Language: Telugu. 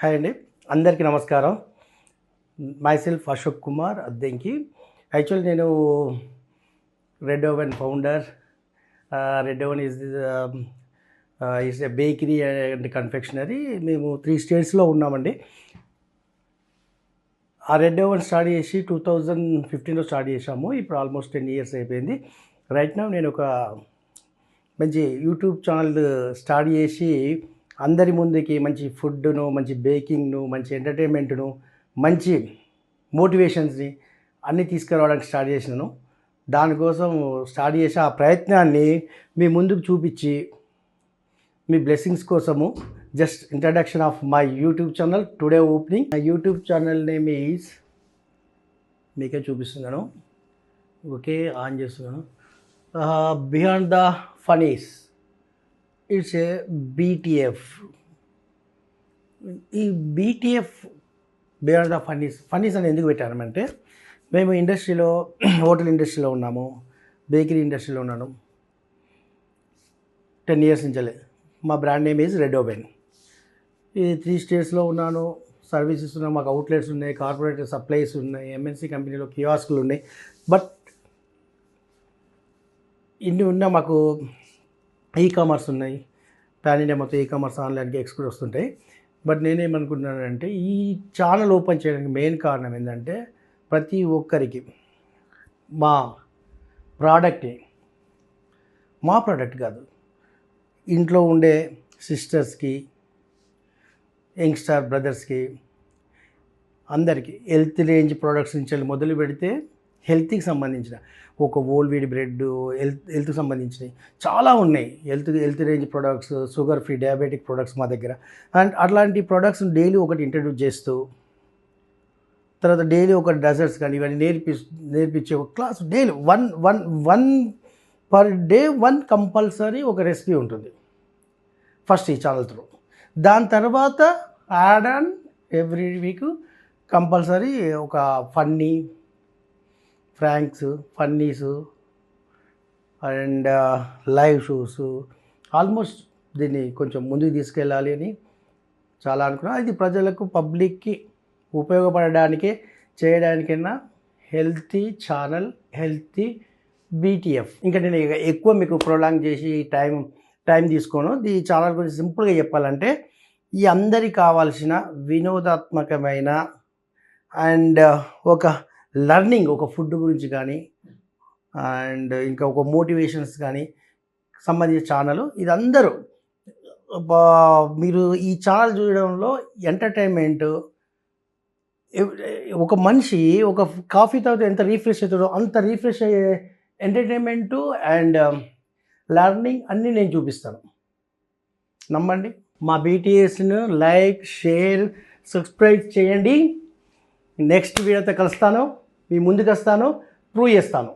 హాయ్ అండి, అందరికీ నమస్కారం. మైసెల్ఫ్ అశోక్ కుమార్ అద్దెంకి. యాక్చువల్లీ నేను Red Oven founder. Red Oven is a bakery and confectionery. మేము 3 స్టేట్స్లో ఉన్నామండి. ఆ రెడ్ ఓవెన్ స్టార్ట్ చేసి 2015లో స్టార్ట్ చేసాము. ఇప్పుడు ఆల్మోస్ట్ 10 ఇయర్స్ అయిపోయింది. రైట్ నౌ నేను ఒక మంచి యూట్యూబ్ ఛానల్ స్టార్ట్ చేసి అందరి ముందుకి మంచి ఫుడ్ను, మంచి బేకింగ్ను, మంచి ఎంటర్టైన్మెంట్ను, మంచి మోటివేషన్స్ని అన్నీ తీసుకురావడానికి స్టార్ట్ చేసినాను. దానికోసం స్టార్ట్ చేసి ఆ ప్రయత్నాన్ని మీ ముందుకు చూపించి మీ బ్లెస్సింగ్స్ కోసము just introduction of my YouTube channel today opening. My YouTube channel name is మీకే చూపిస్తున్నాను. ఓకే, ఆన్ చేస్తున్నాను. Beyond the funnies. It's a BTF. ఈ బీటీఎఫ్ బియాండ్ ద ఫనీస్ అని ఎందుకు పెట్టానంటే, మేము ఇండస్ట్రీలో హోటల్ ఇండస్ట్రీలో ఉన్నాము, బేకరీ ఇండస్ట్రీలో ఉన్నాను 10 ఇయర్స్ నుంచి. మా brand name is Red Oven. ఈ 3 స్టేట్స్లో ఉన్నాను, సర్వీసెస్ ఉన్నాయి, మాకు అవుట్లెట్స్ ఉన్నాయి, కార్పొరేట్ సప్లైస్ ఉన్నాయి, ఎంఎన్సీ కంపెనీలో కియాస్కులు ఉన్నాయి. బట్ ఇన్ని ఉన్నా మాకు ఈ కామర్స్ ఉన్నాయి, పాన్ ఇండియా మొత్తం ఈ కామర్స్ ఆన్లైన్కి ఎక్స్పోర్ట్ వస్తుంటాయి. బట్ నేనేమనుకుంటున్నానంటే, ఈ ఛానల్ ఓపెన్ చేయడానికి మెయిన్ కారణం ఏంటంటే, ప్రతి ఒక్కరికి మా ప్రోడక్ట్ కాదు, ఇంట్లో ఉండే సిస్టర్స్కి, యంగ్స్టర్ బ్రదర్స్కి, అందరికీ హెల్త్ రేంజ్ ప్రోడక్ట్స్ నుంచి మొదలు పెడితే హెల్త్కి సంబంధించిన ఒక హోల్ వీట్ బ్రెడ్, హెల్త్కి సంబంధించినవి చాలా ఉన్నాయి. Health range products, sugar free, diabetic products మా దగ్గర. అండ్ అట్లాంటి ప్రొడక్ట్స్ని డైలీ ఒకటి ఇంట్రడ్యూస్ చేస్తూ, తర్వాత డైలీ ఒక డెజర్ట్స్ కానీ ఇవన్నీ నేర్పించే ఒక class. Daily one per day 1 compulsory ఒక రెసిపీ ఉంటుంది ఫస్ట్ ఈ ఛానల్ త్రూ. దాని తర్వాత add on every week compulsory ఒక ఫన్నీస్ అండ్ లైవ్ షోస్. ఆల్మోస్ట్ దీన్ని కొంచెం ముందుకు తీసుకెళ్ళాలి అని చాలా అనుకున్నాను. అది ప్రజలకు, పబ్లిక్కి ఉపయోగపడడానికే చేయడానికైనా హెల్తీ ఛానల్, హెల్తీ బీటీఎఫ్. ఇంకా నేను ఎక్కువ మీకు ప్రొలాంగ్ చేసి టైం తీసుకోను. ఈ ఛానల్ గురించి సింపుల్గా చెప్పాలంటే, ఈ అందరికి కావాల్సిన వినోదాత్మకమైన అండ్ ఒక లర్నింగ్, ఒక ఫుడ్ గురించి కానీ అండ్ ఇంకా ఒక మోటివేషన్స్ కానీ సంబంధించిన ఛానల్. ఇది అందరూ మీరు ఈ ఛానల్ చూడడంలో ఎంటర్టైన్మెంట్, ఒక మనిషి ఒక కాఫీ తాగితే ఎంత రీఫ్రెష్ అవుతాడో అంత రీఫ్రెష్ అయ్యే ఎంటర్టైన్మెంటు అండ్ లర్నింగ్ అన్నీ నేను చూపిస్తాను. నమ్మండి. మా బీటీఎస్ను లైక్, షేర్, సబ్స్క్రైబ్ చేయండి. నెక్స్ట్ వీడియోతో కలుస్తాను, మీ ముందుకు వస్తాను, ప్రూవ్ చేస్తాను.